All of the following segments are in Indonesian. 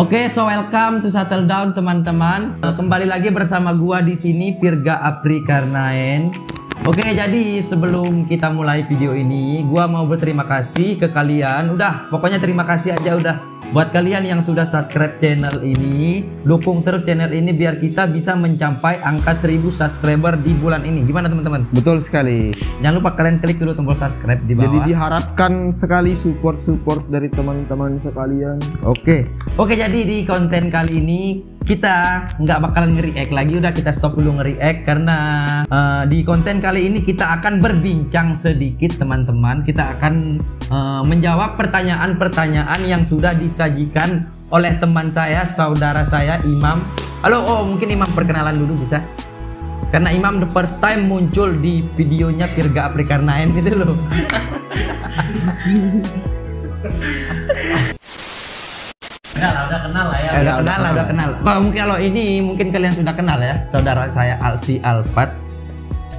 Oke, so welcome to Settle Down teman-teman. Kembali lagi bersama gua di sini Virga Aprikarnaen. Oke, jadi sebelum kita mulai video ini, gua mau berterima kasih ke kalian. Udah, pokoknya terima kasih aja udah. Buat kalian yang sudah subscribe channel ini, dukung terus channel ini biar kita bisa mencapai angka 1000 subscriber di bulan ini. Gimana teman-teman? Betul sekali. Jangan lupa kalian klik dulu tombol subscribe di bawah. Jadi diharapkan sekali support dari teman-teman sekalian. Oke, jadi di konten kali ini kita nggak bakalan nge-react lagi, udah kita stop dulu nge-react karena di konten kali ini kita akan berbincang sedikit teman-teman. Kita akan menjawab pertanyaan-pertanyaan yang sudah disajikan oleh teman saya, saudara saya Imam. Halo, mungkin Imam perkenalan dulu bisa? Karena Imam the first time muncul di videonya Virga Aprikarnaen gitu loh. Udah kenal. Mungkin kalau ini mungkin kalian sudah kenal ya, saudara saya Alsi Alpat.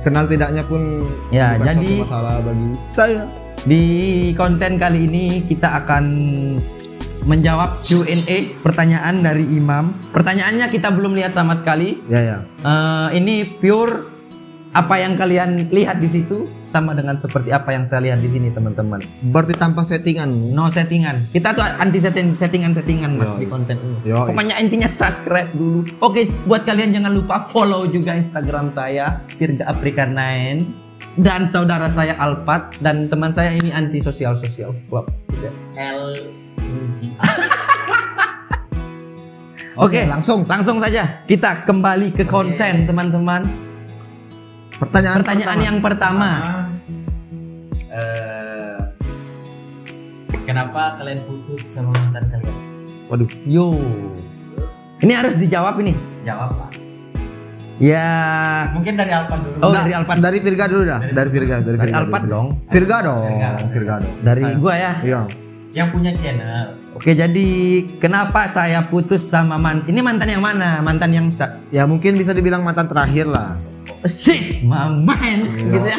Kenal tidaknya pun ya, bukan jadi suatu masalah bagi saya. Di konten kali ini kita akan menjawab Q&A pertanyaan dari Imam. Pertanyaannya kita belum lihat sama sekali. Ya. Ini pure apa yang kalian lihat di situ sama dengan seperti apa yang saya lihat di sini teman-teman. Berarti tanpa settingan. No settingan. Kita tuh anti settingan mas di konten ini. Pokoknya intinya subscribe dulu. Oke, buat kalian jangan lupa follow juga Instagram saya Virga Aprikarnaen dan saudara saya Alpat dan teman saya ini anti sosial club. Oke, langsung saja kita kembali ke konten teman-teman. Pertanyaan yang pertama. Kenapa kalian putus sama mantan kalian? Waduh, ini harus dijawab ini. Jawab Pak. Ya. Mungkin dari Alpan dulu. Dari Alpan. Dari Virga dulu dah. Dari Virga. Alpan dong. Virga dong. Dari gua ya. Iya. Yang punya channel. Oke, jadi kenapa saya putus sama ini mantan yang mana? Mantan yang ya mungkin bisa dibilang mantan terakhir lah. Sih, main gitu ya.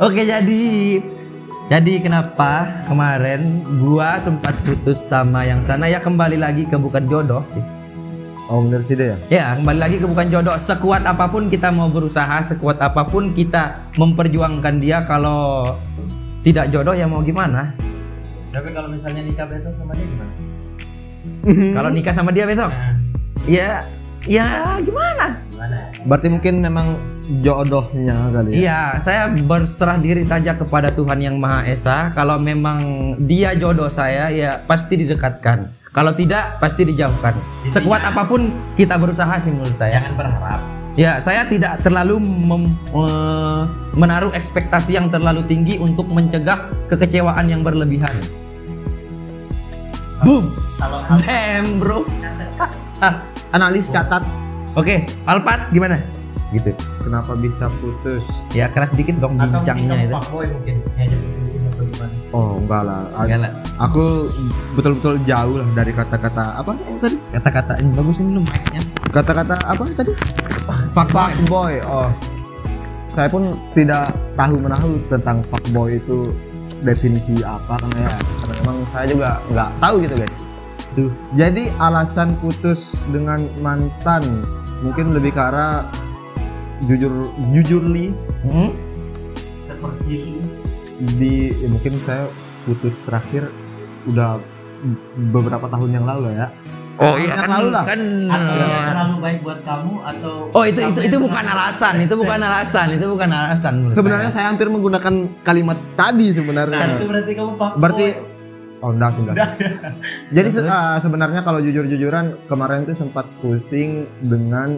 Oke, jadi kenapa kemarin gua sempat putus sama yang sana ya, kembali lagi ke bukan jodoh sih. Oh, bener sih deh ya? Ya, kembali lagi ke bukan jodoh. Sekuat apapun kita mau berusaha, sekuat apapun kita memperjuangkan dia, kalau tidak jodoh ya mau gimana? Tapi kalau misalnya nikah besok sama dia gimana? Kalau nikah sama dia besok? Nah. Ya gimana? Berarti mungkin memang jodohnya kali ya? Iya, saya berserah diri saja kepada Tuhan Yang Maha Esa. Kalau memang dia jodoh saya, ya pasti didekatkan. Kalau tidak, pasti dijauhkan. Sekuat apapun kita berusaha sih menurut saya. Jangan berharap. Ya, saya tidak terlalu menaruh ekspektasi yang terlalu tinggi untuk mencegah kekecewaan yang berlebihan. Boom! Damn bro. Analis catat. Oke, Alpat gimana? Gitu. Kenapa bisa putus? Ya keras dikit dong bincangnya itu. Fuckboy mungkin ngajak putusin atau gimana? Oh enggak lah. Aku betul-betul jauh lah dari kata-kata apa tadi? Kata-kata ini bagus ini lu mic-nya. Kata-kata apa tadi? Fuckboy. Oh. Saya pun tidak tahu menahu tentang fuckboy itu definisi apa karena memang saya juga nggak tahu gitu guys. Jadi alasan putus dengan mantan mungkin lebih ke arah jujurly seperti mungkin saya putus terakhir udah beberapa tahun yang lalu ya. Oh iya kan lalu lah. Atau yang terlalu baik buat kamu atau itu bukan alasan, itu bukan alasan. Sebenarnya saya hampir menggunakan kalimat tadi sebenarnya. Nah, itu berarti kamu fuckboy. Berarti enggak. Jadi sebenarnya kalau jujur-jujuran kemarin tuh sempat pusing dengan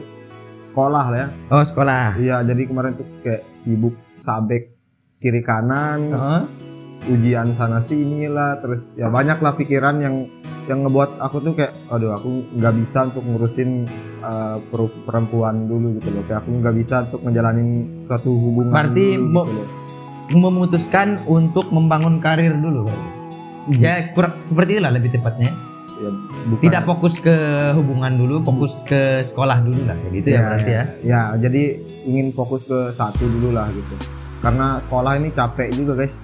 sekolah lah ya. Oh, sekolah. Iya, jadi kemarin tuh kayak sibuk sabek kiri kanan. Ujian sana sini lah, terus ya banyak lah pikiran yang ngebuat aku tuh kayak aduh aku nggak bisa untuk ngurusin perempuan dulu gitu loh. Kayak aku nggak bisa untuk menjalani suatu hubungan. Berarti dulu, gitu memutuskan untuk membangun karir dulu. Ya kurang seperti itulah lebih tepatnya. Ya, tidak fokus ke hubungan dulu, fokus ke sekolah dulu lah, kayak gitu ya berarti ya. Ya, jadi ingin fokus ke satu dulu lah gitu. Karena sekolah ini capek juga guys.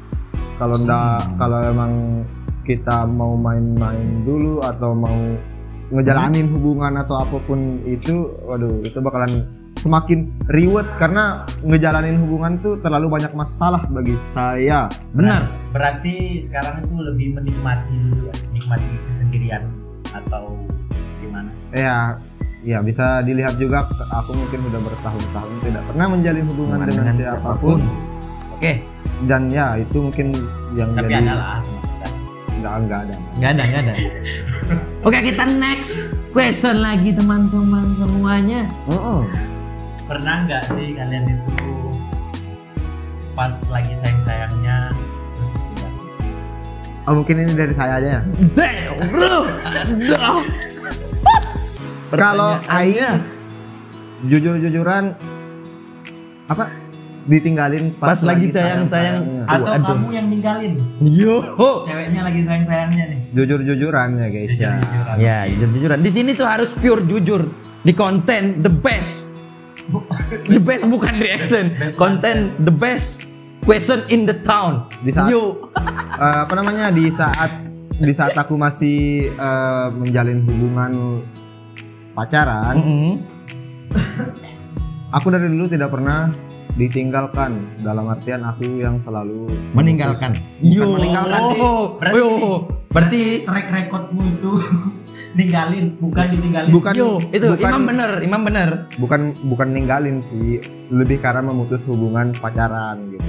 kalau emang kita mau main-main dulu atau mau ngejalanin hubungan atau apapun itu, waduh itu bakalan semakin reward karena ngejalanin hubungan tuh terlalu banyak masalah bagi saya. Benar. Berarti sekarang itu lebih menikmati kesendirian atau gimana? Ya bisa dilihat juga aku mungkin udah bertahun-tahun tidak pernah menjalin hubungan dengan siapapun. Oke. Dan ya itu mungkin yang Tapi jadi ada lah. enggak ada. Nggak ada. Oke, kita next question lagi teman-teman semuanya. Pernah nggak sih kalian itu pas lagi sayang-sayangnya terus ditinggal? Oh mungkin ini dari saya aja ya. Damn, bro. Aduh. Kalau Aing jujur-jujuran apa ditinggalin Pas lagi sayang-sayangnya. Atau Aduh. kamu yang ninggalin? Yo. Ceweknya lagi sayang-sayangnya nih. Jujur-jujuran ya guys ya. Jujur-jujuran. Ya, jujur-jujuran. Di sini tuh harus pure jujur. Di konten the best. The best bukan reaction. Best Konten the best question in the town. Di saat Yo. apa namanya di saat aku masih menjalin hubungan pacaran, aku dari dulu tidak pernah ditinggalkan, dalam artian aku yang selalu Meninggalkan. Bukan meninggalkan sih. Berarti track recordmu itu ninggalin, bukan ditinggalin. bukan yo, itu bukan, Imam bener. bukan ninggalin sih, lebih karena memutus hubungan pacaran gitu.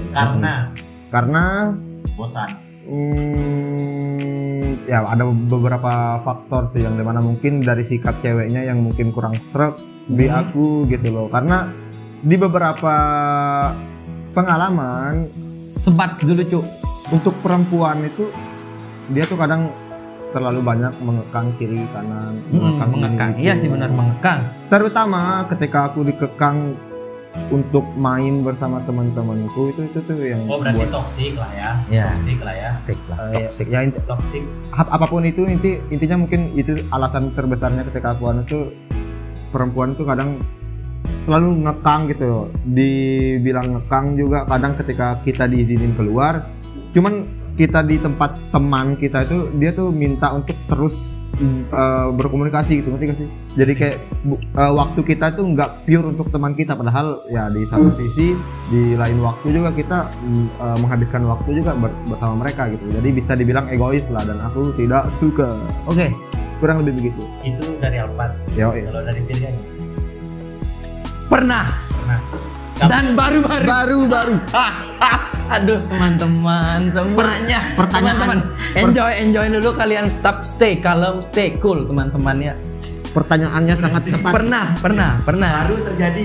Karena Bosan. ya ada beberapa faktor sih yang dimana mungkin dari sikap ceweknya yang mungkin kurang sreg di aku gitu loh. Karena di beberapa pengalaman Sebat dulu, Cuk. untuk perempuan itu dia tuh kadang terlalu banyak mengekang kiri kanan, Mengekang. ini, Iya itu. sih benar mengekang. Terutama ketika aku dikekang untuk main bersama teman-temanku itu tuh yang Oh berarti buat toksik lah ya. Ya. Toksik lah ya. Toxic lah. Toxic. ya Toksik. apapun itu intinya mungkin itu alasan terbesarnya ketika aku itu perempuan tuh kadang selalu ngekang gitu loh. Dibilang ngekang juga kadang ketika kita diizinin keluar, cuman kita di tempat teman kita itu dia tuh minta untuk terus berkomunikasi gitu, ngerti gak sih? Jadi kayak waktu kita tuh nggak pure untuk teman kita, padahal ya di satu sisi di lain waktu juga kita menghabiskan waktu juga bersama mereka gitu. Jadi bisa dibilang egois lah dan aku tidak suka. Oke. Kurang lebih begitu. Itu dari Alpan. Ya, Kalau dari Firgan? Pernah. Dan baru. Aduh teman-teman semuanya. Pertanyaan. Teman-teman, enjoy dulu kalian, stay calm, stay cool teman-teman ya. Pertanyaannya sangat tepat. Pernah. Baru terjadi.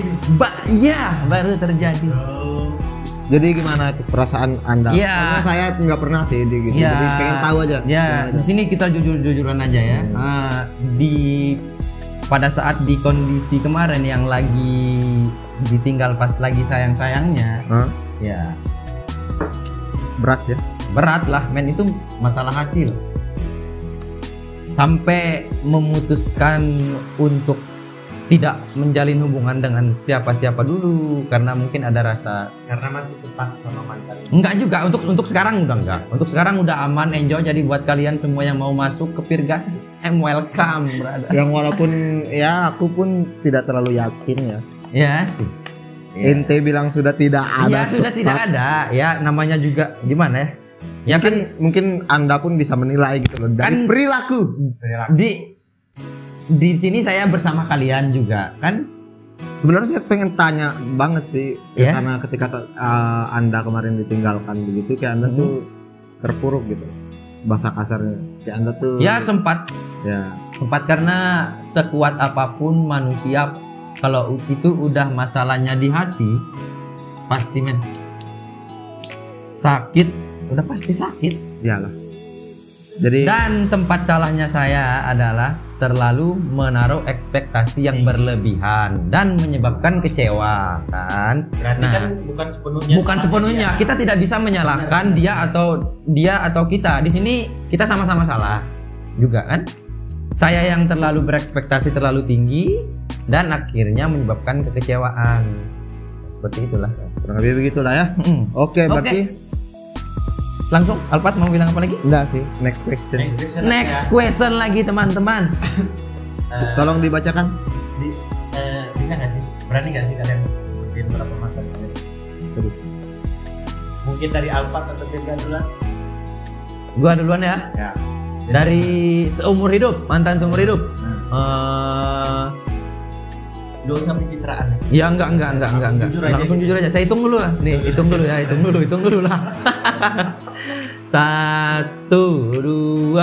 Baru terjadi. Oh. Jadi gimana itu perasaan Anda? Iya. Karena saya nggak pernah sih gitu. Ya. Jadi pengen tahu aja. Ya, di sini kita jujur-jujuran aja ya. Pada saat di kondisi kemarin yang lagi ditinggal pas lagi sayang-sayangnya, ya Berat ya. berat lah men, itu masalah hati loh. Sampai memutuskan untuk tidak menjalin hubungan dengan siapa-siapa dulu karena mungkin ada rasa, Karena masih sepak sama mantan. enggak juga, untuk sekarang udah enggak. Untuk sekarang udah aman, enjoy. Jadi buat kalian semua yang mau masuk ke Firgan, welcome brother. Yang walaupun ya aku pun tidak terlalu yakin ya. Ya sih. Ya. Ente bilang sudah tidak ada. Ya sudah tidak ada. Ya namanya juga gimana ya? Ya Mungkin Anda pun bisa menilai gitu loh dari Kan- perilaku. di sini saya bersama kalian juga kan. Sebenarnya saya pengen tanya banget sih Ya? karena ketika Anda kemarin ditinggalkan begitu kayak Anda tuh terpuruk gitu. Bahasa kasarnya. Kayak Anda tuh Ya sempat karena sekuat apapun manusia, kalau itu udah masalahnya di hati pasti men sakit, udah pasti sakit. Iyalah. Jadi Dan tempat salahnya saya adalah terlalu menaruh ekspektasi yang berlebihan dan menyebabkan kecewa kan. Berarti Nah, kan bukan sepenuhnya. bukan sepenuhnya, kita tidak bisa menyalahkan dia atau kita. Di sini kita sama-sama salah juga kan. Saya yang terlalu berekspektasi terlalu tinggi dan akhirnya menyebabkan kekecewaan. Seperti itulah. kurang lebih begitulah ya. Oke, berarti Langsung Alpat mau bilang apa lagi? Enggak sih, next question. Next question lagi teman-teman. Tolong dibacakan. Bisa nggak sih? Berani nggak sih kalian sebutin berapa mantan kalian? Aduh. Mungkin dari Alpat atau Bega duluan? Gua duluan ya. Ya. Dari seumur hidup, mantan seumur hidup. Gak usah pencitraan. Ya enggak. Jujur aja. Langsung jujur aja. Saya hitung dulu lah. Nih, hitung dulu lah. 1, 2,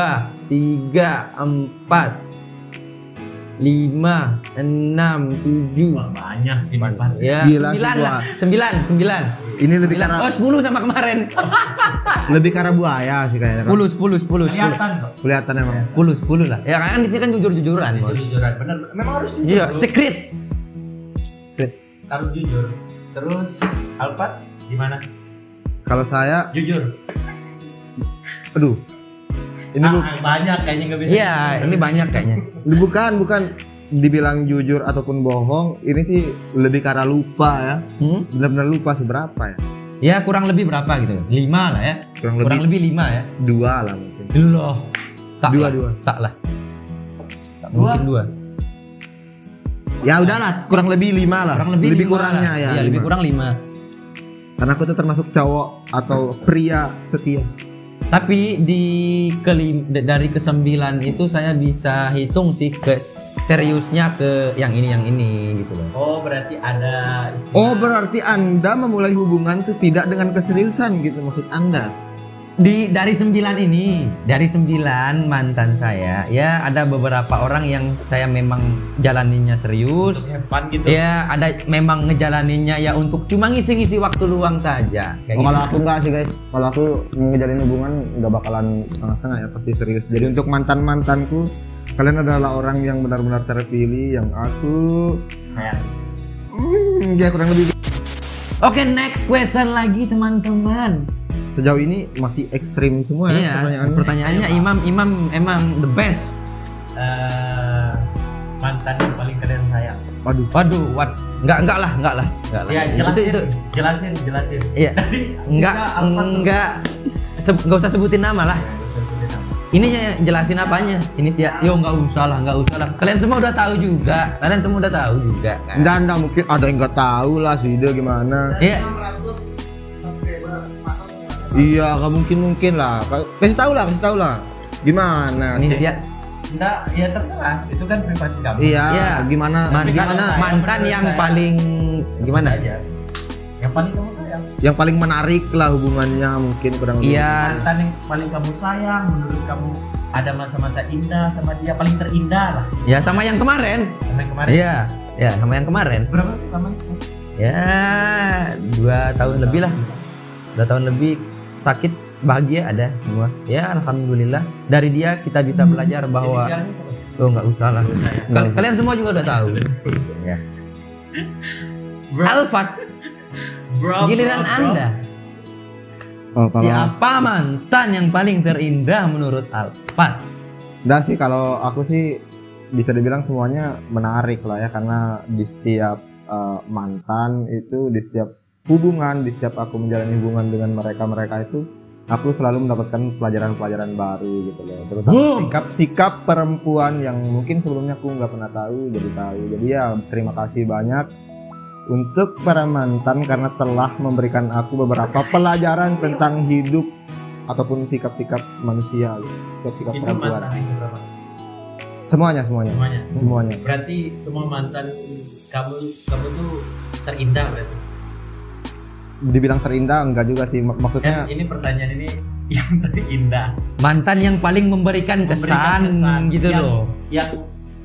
3, 4, 5, 6, 7. Wah, banyak sih mantan. Ya, Gila, 9 lah. 9. Ini lebih karena 10 sama kemarin. lebih karena buaya sih kayaknya. 10. Kelihatan kok. Kelihatan emang. 10 lah. Ya kan di sini kan jujur-jujuran. Bos. Jujuran, bener. Memang harus jujur. Iya, bro. secret. Harus jujur. Terus Alpat gimana? Kalau saya, Jujur. aduh. Ini Banyak kayaknya nggak bisa. Iya, ini banyak kayaknya. bukan dibilang jujur ataupun bohong, ini sih lebih karena lupa ya. Benar-benar lupa seberapa ya. Ya kurang lebih berapa gitu? 5 lah ya. Kurang lebih 5 ya. 2 lah mungkin. Loh. Dua. Tak lah. Tak mungkin 2. Ya udahlah, kurang lebih 5 lah. Kurang lebih 5 kurangnya lah. ya. Iya, lebih 5. kurang 5. Karena aku tuh termasuk cowok atau pria setia. Tapi dari ke-9 itu saya bisa hitung sih ke seriusnya ke yang ini gitu loh. Oh, berarti ada istilah. Oh, berarti Anda memulai hubungan tuh tidak dengan keseriusan gitu maksud Anda. Dari 9 ini, dari 9 mantan saya, ya ada beberapa orang yang saya memang jalaninya serius. Untuk have fun gitu. Ya, ada memang ngejalaninnya ya untuk cuma ngisi-ngisi waktu luang saja. Kayak Kalau gitu. aku enggak sih guys, kalau aku ngejalin hubungan nggak bakalan setengah-setengah ya, pasti serius. Jadi untuk mantanku, kalian adalah orang yang benar-benar terpilih, yang aku Kayak ya kurang lebih. Oke, next question lagi teman-teman. Sejauh ini masih ekstrim semua ya Iya, pertanyaannya. pertanyaannya Imam emang the best. mantan yang paling kalian sayang. Waduh, Enggak lah. Ya, jelasin. Iya. Tadi Enggak usah sebutin nama lah. Ini jelasin apanya? Ini sih ya, yo nggak usah lah. Kalian semua udah tahu juga. Kan? Enggak mungkin ada yang nggak tahu lah sih dia gimana. Iya. Iya, nggak mungkin lah. Kasih tahu lah. Gimana? Ini sih ya. Enggak, ya terserah. Itu kan privasi kamu. Iya, Iya. gimana? Mantan yang paling gimana? Aja. Yang paling kamu sayang. Yang paling menarik lah hubungannya mungkin kurang lebih. Iya. Mantan yang paling kamu sayang, menurut kamu ada masa-masa indah sama dia, paling terindah lah. Ya sama yang kemarin. Sama yang kemarin. Iya. Ya sama yang kemarin. Berapa sih lamanya? Ya 2 tahun lebih lah. 2 tahun lebih sakit, bahagia ada semua. Ya alhamdulillah. Dari dia kita bisa belajar bahwa Inisialnya apa? oh nggak usah lah. Kalian semua juga udah tahu. Ya. Alfat, giliran Anda. Oh, kalau Siapa mantan yang paling terindah menurut Alfat? enggak sih, kalau aku sih bisa dibilang semuanya menarik lah ya, karena di setiap mantan itu, di setiap hubungan, di setiap aku menjalani hubungan dengan mereka itu, aku selalu mendapatkan pelajaran-pelajaran baru gitu loh, terutama sikap perempuan yang mungkin sebelumnya aku nggak pernah tahu, jadi tahu. Jadi ya terima kasih banyak untuk para mantan karena telah memberikan aku beberapa pelajaran tentang hidup ataupun sikap-sikap manusia, sikap-sikap Itu perempuan. mantan yang berapa? Semuanya. Berarti semua mantan kamu tuh terindah berarti. Dibilang terindah enggak juga sih, maksudnya Kan ini pertanyaan ini yang terindah. Mantan yang paling memberikan kesan gitu yang, loh.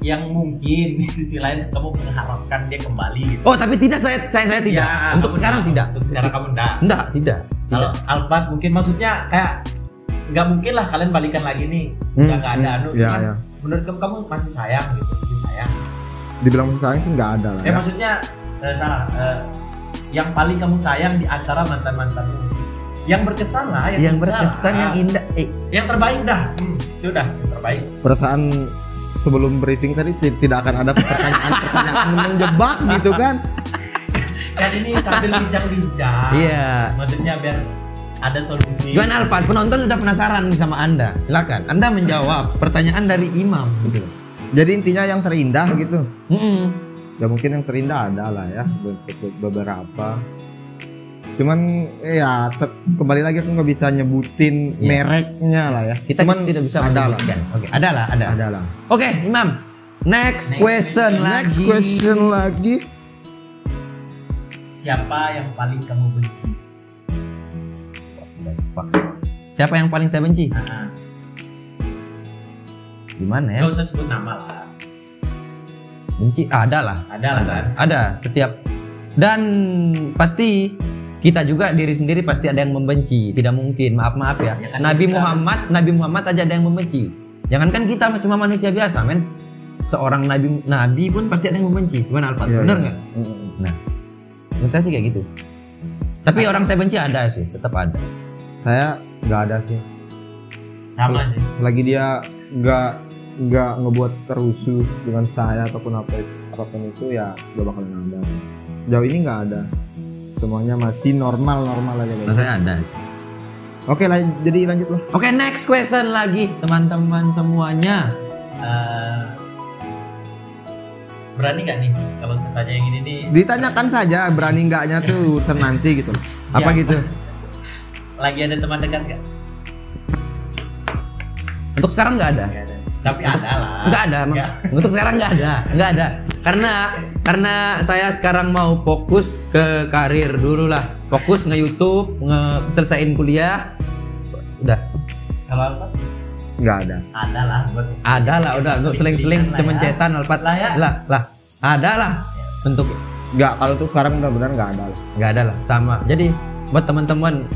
Yang mungkin di sisi lain kamu mengharapkan dia kembali gitu. Oh tapi tidak, saya tidak. Ya, Untuk kamu sekarang enggak. tidak. Untuk sekarang kamu enggak. Tidak. Kalau Alfat mungkin maksudnya kayak nggak mungkin lah kalian balikan lagi nih. Nggak ada anu. Ya, Cuman ya. menurut kamu masih sayang gitu, masih sayang. Dibilang masih sayang sih nggak ada lah. Ya. Maksudnya salah. Yang paling kamu sayang di antara mantan-mantanmu. Yang berkesan lah, Yang indah berkesan, lah. yang indah. Yang terbaik dah. Itu udah yang terbaik. Perasaan sebelum briefing tadi tidak akan ada pertanyaan menjebak gitu kan? Kan ini sambil bincang-bincang. Iya. Maksudnya biar ada solusi. Gimana Alpat? Penonton udah penasaran sama Anda. Silakan. Anda menjawab pertanyaan dari Imam gitu. Jadi intinya yang terindah gitu. Mm-mm. Ya mungkin yang terindah ada lah ya beberapa. Cuman ya kembali lagi aku nggak bisa nyebutin Iya. mereknya lah ya. Kita Cuman tidak bisa ada lah. menyebutkan. Oke, ada lah. Ada lah. Oke, Imam. Next question Next lagi. question lagi. Siapa yang paling kamu benci? Siapa yang paling saya benci? Nah, Gimana ya? nggak usah sebut nama lah. Benci ada lah. Ada lah kan. Ada setiap dan pasti kita juga diri sendiri pasti ada yang membenci. Tidak mungkin. Maaf ya. Ya kan, Nabi kita Muhammad aja ada yang membenci. Jangankan kita cuma manusia biasa, men. Seorang nabi pun pasti ada yang membenci. Gimana Alfat? Iya, Benar iya. nggak? Nah, menurut saya sih kayak gitu. Tapi orang saya benci ada sih, tetap ada. Saya nggak ada sih. Sama sih. Selagi dia nggak ngebuat terusuh dengan saya ataupun apapun itu ya gak bakalan ada. Sejauh ini nggak ada. Semuanya masih normal aja. Menurut kayaknya. saya ada. Oke lah, jadi lanjut lah. Oke, next question lagi, teman-teman semuanya. Berani nggak nih kalau saya tanya yang ini nih? Ditanyakan saja berani nggaknya tuh urusan nanti gitu. Apa Siap. gitu? Lagi ada teman dekat nggak? Untuk sekarang nggak ada. Nggak ada. Tapi ada lah. Nggak ada, Mang. Nggak. Untuk sekarang nggak ada. Karena saya sekarang mau fokus ke karir dulu lah. Fokus nge-YouTube, selesaiin kuliah. Udah. Kalau apa? Nggak ada. Ada lah. buat Ada lah, udah untuk seling-seling lah ya. cemencetan Alpat. Lah ya. Lah. Ada lah. Untuk Nggak, kalau tuh sekarang benar-benar nggak ada lah. nggak ada lah, sama. Jadi buat teman-teman,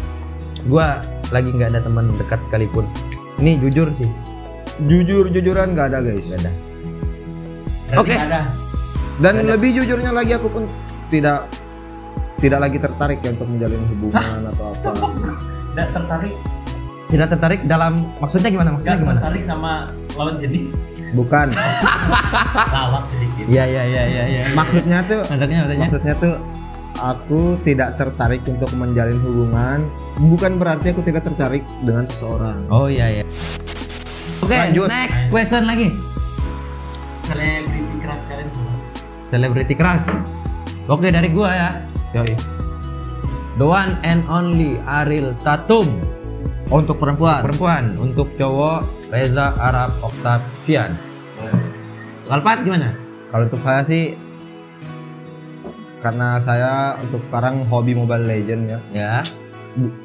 gua lagi nggak ada teman dekat sekalipun. Ini jujur sih. Jujuran nggak ada guys. Nggak ada. Berarti Oke. nggak ada. Dan Nggak ada. lebih jujurnya lagi aku pun tidak lagi tertarik ya untuk menjalin hubungan atau apa. Nggak tertarik. Tidak tertarik dalam maksudnya gimana? Maksudnya Nggak gimana? tertarik sama lawan jenis. Bukan. Lawak sedikit. Iya. Maksudnya tuh Maksudnya? aku tidak tertarik untuk menjalin hubungan. Bukan berarti aku tidak tertarik dengan seseorang. Oh iya. Oke, Lanjut. next question lagi. Selebriti keras kalian semua. Celebrity crush. Oke, dari gua ya. Yoi. The one and only Ariel Tatum. Oh, untuk perempuan. Perempuan, untuk cowok Reza Arab Octavian. Alpat gimana? Kalau untuk saya sih, karena saya untuk sekarang hobi Mobile Legend ya. Ya.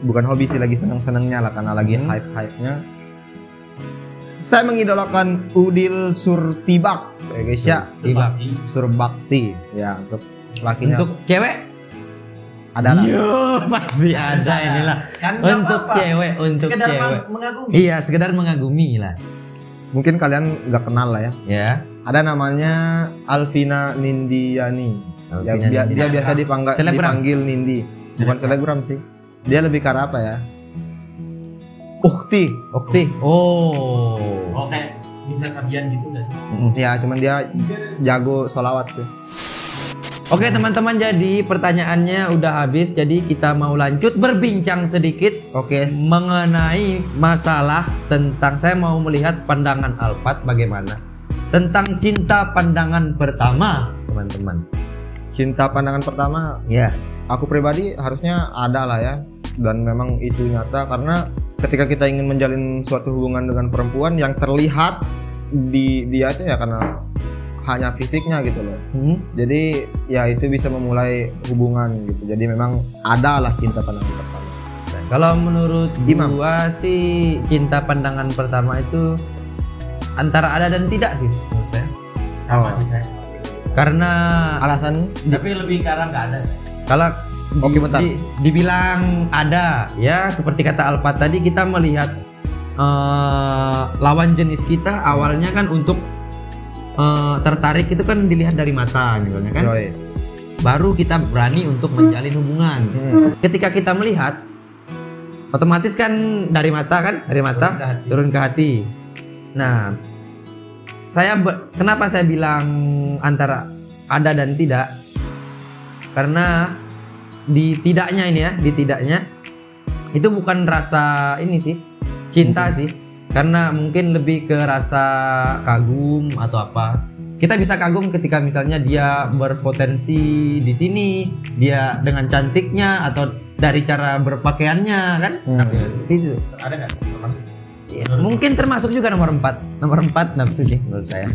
Bukan hobi sih, lagi seneng-senengnya lah karena lagi hype-hype-nya. Saya mengidolakan Udil Surtibak, ya guys ya. Tibak. Surbakti ya, untuk lakinya. Untuk cewek? ada lah. Yo, pasti ada inilah. Kan nggak Untuk apa-apa. cewek, untuk Sekedar cewek. mengagumi. Iya, sekedar mengagumi lah. Mungkin kalian nggak kenal lah ya. Ya. Ada namanya Alvina Nindiani. Ya, Alvina dia Nindiani. biasa Selebgram. dipanggil Nindi. Bukan selebgram sih. Dia lebih ke arah apa ya? Ukti. Okti. Oh. Oh kayak bisa Sabian gitu nggak sih? Ya, cuman dia jago solawat sih. Oke teman-teman, jadi pertanyaannya udah habis. Jadi kita mau lanjut berbincang sedikit Oke. mengenai masalah tentang, saya mau melihat pandangan Alpat bagaimana tentang cinta pandangan pertama, teman-teman. Cinta pandangan pertama, Ya. aku pribadi harusnya ada lah ya. Dan memang itu nyata karena ketika kita ingin menjalin suatu hubungan dengan perempuan yang terlihat di dia itu ya karena hanya fisiknya gitu loh. Jadi ya itu bisa memulai hubungan gitu. Jadi memang ada lah cinta pandangan pertama. Kalau menurut Imam. gua sih cinta pandangan pertama itu antara ada dan tidak sih menurut saya. Sama Oh. sih saya. Karena Alasan Tapi lebih ke arah nggak ada. kalau Oke, bentar. dibilang ada, ya seperti kata Alpat tadi, kita melihat lawan jenis kita awalnya kan untuk tertarik itu kan dilihat dari mata misalnya kan, Yoi. baru kita berani untuk menjalin hubungan. Ketika kita melihat, otomatis kan dari mata turun ke hati. Nah, kenapa saya bilang antara ada dan tidak? Karena di tidaknya itu bukan rasa ini sih, cinta sih. Karena mungkin lebih ke rasa kagum atau apa. Kita bisa kagum ketika misalnya dia berpotensi di sini, dia dengan cantiknya atau dari cara berpakaiannya kan. Ya, seperti itu. Ada nggak termasuk? Ya, mungkin termasuk juga nomor 4. Nomor 4 nafsu sih menurut saya.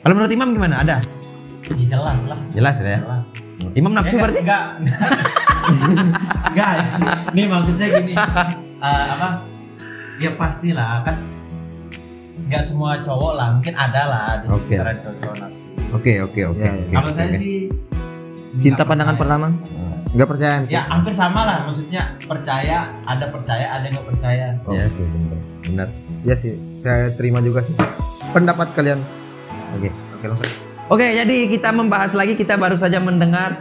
Kalau menurut Imam gimana? Ada? Ya, jelas lah. Jelas ya. Jelas. Imam nafsu Ya, berarti? enggak. Enggak. Nih maksudnya gini. Apa? Ya pastilah kan. Enggak semua cowok lah, mungkin ada lah di Oke. sekitaran cowok nafsu. Oke. Ya, Kalau saya sih Cinta nggak pandangan percaya. pertama? Nggak percaya? Ya hampir sama lah, maksudnya percaya, ada yang nggak percaya. Ya sih benar. Ya sih, saya terima juga sih. Pendapat kalian? Oke. Oke, langsung. Oke, jadi kita membahas lagi. Kita baru saja mendengar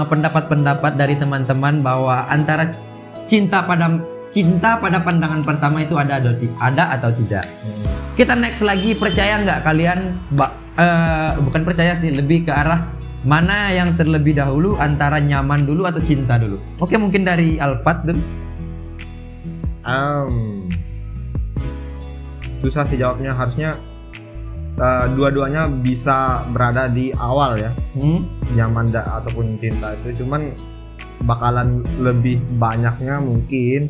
pendapat-pendapat dari teman-teman bahwa antara cinta pada pandangan pertama itu ada atau tidak. Kita next lagi, percaya nggak kalian? Bukan percaya sih, lebih ke arah mana yang terlebih dahulu antara nyaman dulu atau cinta dulu. Oke, mungkin dari Alfat dulu. Susah sih jawabnya. Harusnya dua-duanya bisa berada di awal ya, nyaman ataupun cinta itu. Cuman bakalan lebih banyaknya mungkin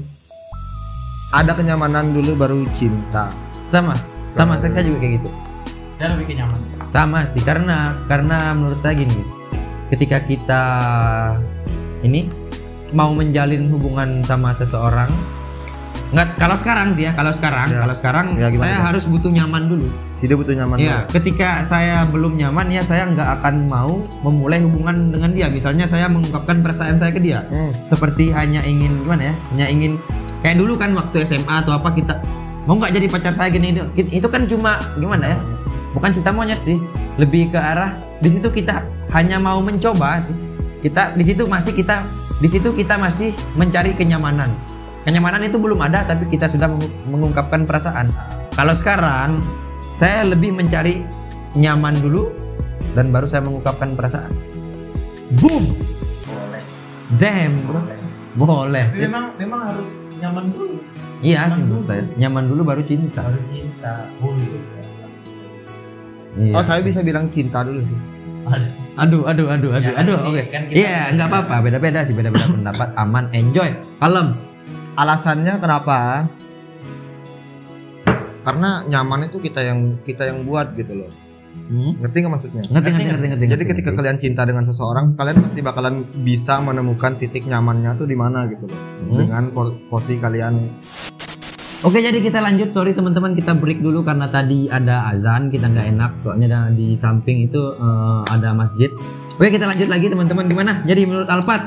ada kenyamanan dulu baru cinta. Sama saya juga kayak gitu. Saya lebih kenyaman. Sama sih, karena menurut saya gini, ketika kita ini mau menjalin hubungan sama seseorang, kalau sekarang Ya, saya gimana? harus butuh nyaman dulu. Tidak butuh nyaman Ya, dulu. ketika saya belum nyaman ya saya nggak akan mau memulai hubungan dengan dia. Misalnya saya mengungkapkan perasaan saya ke dia, seperti hanya ingin gimana ya? Hanya ingin kayak dulu kan waktu SMA atau apa, kita mau nggak jadi pacar saya gini. Itu kan cuma gimana ya? Bukan cinta monyet sih, lebih ke arah di situ kita hanya mau mencoba sih. Di situ kita masih mencari kenyamanan. Kenyamanan itu belum ada, tapi kita sudah mengungkapkan perasaan. Kalau sekarang saya lebih mencari nyaman dulu dan baru saya mengungkapkan perasaan. Boom, Boleh. damn bro, boleh. Tapi memang harus nyaman dulu. Iya sih nyaman menurut dulu. saya. Nyaman dulu baru cinta. Baru cinta. Bullshit ya. Iya. Oh, saya bisa bilang cinta dulu sih. Aduh. Ya, Oke. kan kita- Iya, nggak apa-apa. Beda-beda sih, beda-beda pendapat. Aman, enjoy, kalem. Alasannya kenapa? Karena nyaman itu kita yang buat gitu loh. Ngerti nggak maksudnya? Ngerti. Jadi ketika kalian cinta dengan seseorang, kalian pasti bakalan bisa menemukan titik nyamannya tuh di mana gitu loh. Dengan posisi kalian. Oke, jadi kita lanjut. Sorry teman-teman, kita break dulu karena tadi ada azan, kita nggak enak. Soalnya di samping itu ada masjid. Oke, kita lanjut lagi teman-teman. Gimana? Jadi menurut Alfat?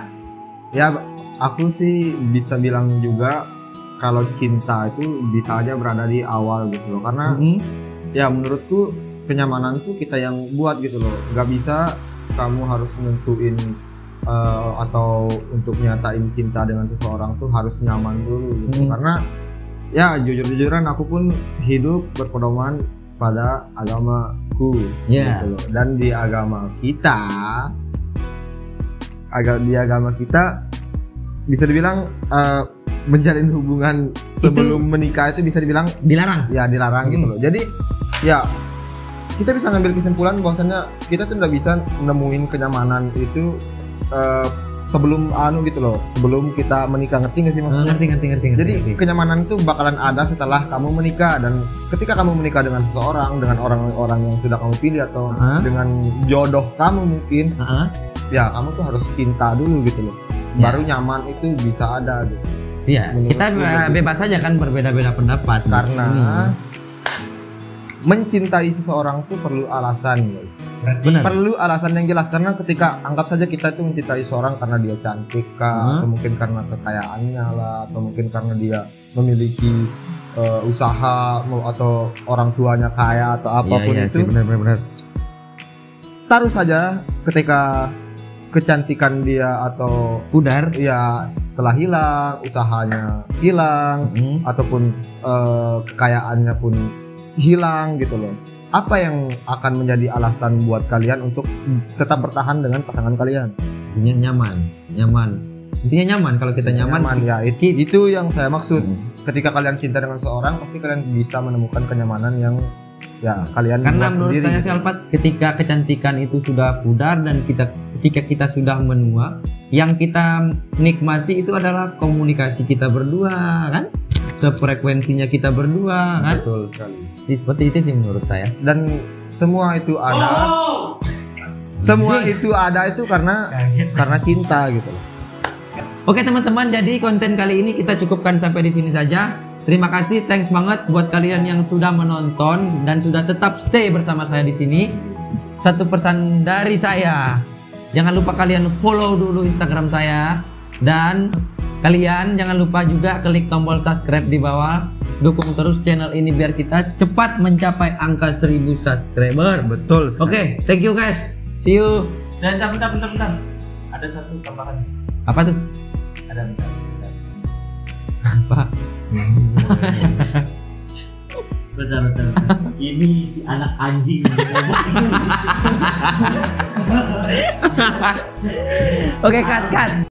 Ya, aku sih bisa bilang juga kalau cinta itu bisa aja berada di awal gitu loh. Karena ya menurutku kenyamanan tuh kita yang buat gitu loh. Nggak bisa kamu harus nentuin atau untuk nyatain cinta dengan seseorang tuh harus nyaman dulu gitu. Karena ya jujur-jujuran aku pun hidup berpedoman pada agamaku gitu loh. Dan di agama kita bisa dibilang menjalin hubungan sebelum menikah itu bisa dibilang Dilarang. ya dilarang gitu loh. Jadi ya kita bisa ngambil kesimpulan bahwasanya kita tuh nggak bisa nemuin kenyamanan itu sebelum gitu loh, sebelum kita menikah. Ngerti nggak sih maksudnya? Ngerti. Jadi kenyamanan itu bakalan ada setelah kamu menikah, dan ketika kamu menikah dengan seseorang, dengan orang-orang yang sudah kamu pilih atau dengan jodoh kamu mungkin, ya kamu tuh harus cinta dulu gitu loh. Baru nyaman itu bisa ada gitu. Iya, kita bebas saja kan berbeda-beda pendapat. Karena mencintai seseorang tuh perlu alasan, guys. Benar. Perlu alasan yang jelas, karena ketika anggap saja kita itu mencintai seorang karena dia cantik kah, atau mungkin karena kekayaannya lah, atau mungkin karena dia memiliki usaha atau orang tuanya kaya atau apapun Iya itu. sih, benar. Taruh saja ketika kecantikan dia atau Pudar. ya setelah hilang, usahanya hilang, ataupun kekayaannya pun hilang gitu loh. Apa yang akan menjadi alasan buat kalian untuk tetap bertahan dengan pasangan kalian? Nyaman. Intinya nyaman. Kalau kita nyaman, ya itu yang saya maksud. Ketika kalian cinta dengan seorang, pasti kalian bisa menemukan kenyamanan yang ya kalian karena buat menurut sendiri. saya sih Alfat, ketika kecantikan itu sudah pudar dan ketika kita sudah menua, yang kita nikmati itu adalah komunikasi kita berdua, kan? Sefrekuensinya kita berdua, kan? Betul sekali. Seperti itu sih menurut saya. Dan semua itu ada. Semua itu ada itu karena cinta gitu loh. Oke teman-teman, jadi konten kali ini kita cukupkan sampai di sini saja. Terima kasih, thanks banget buat kalian yang sudah menonton dan sudah tetap stay bersama saya di sini. Satu pesan dari saya, jangan lupa kalian follow dulu Instagram saya, dan kalian jangan lupa juga klik tombol subscribe di bawah. Dukung terus channel ini biar kita cepat mencapai angka 1000 subscriber. Betul sekali. Oke, thank you guys. See you. Dan bentar. Ada satu tambahan. Apa tuh? Ada bentar. Apa? Bentar. Ini si anak anjing. Oke, cut.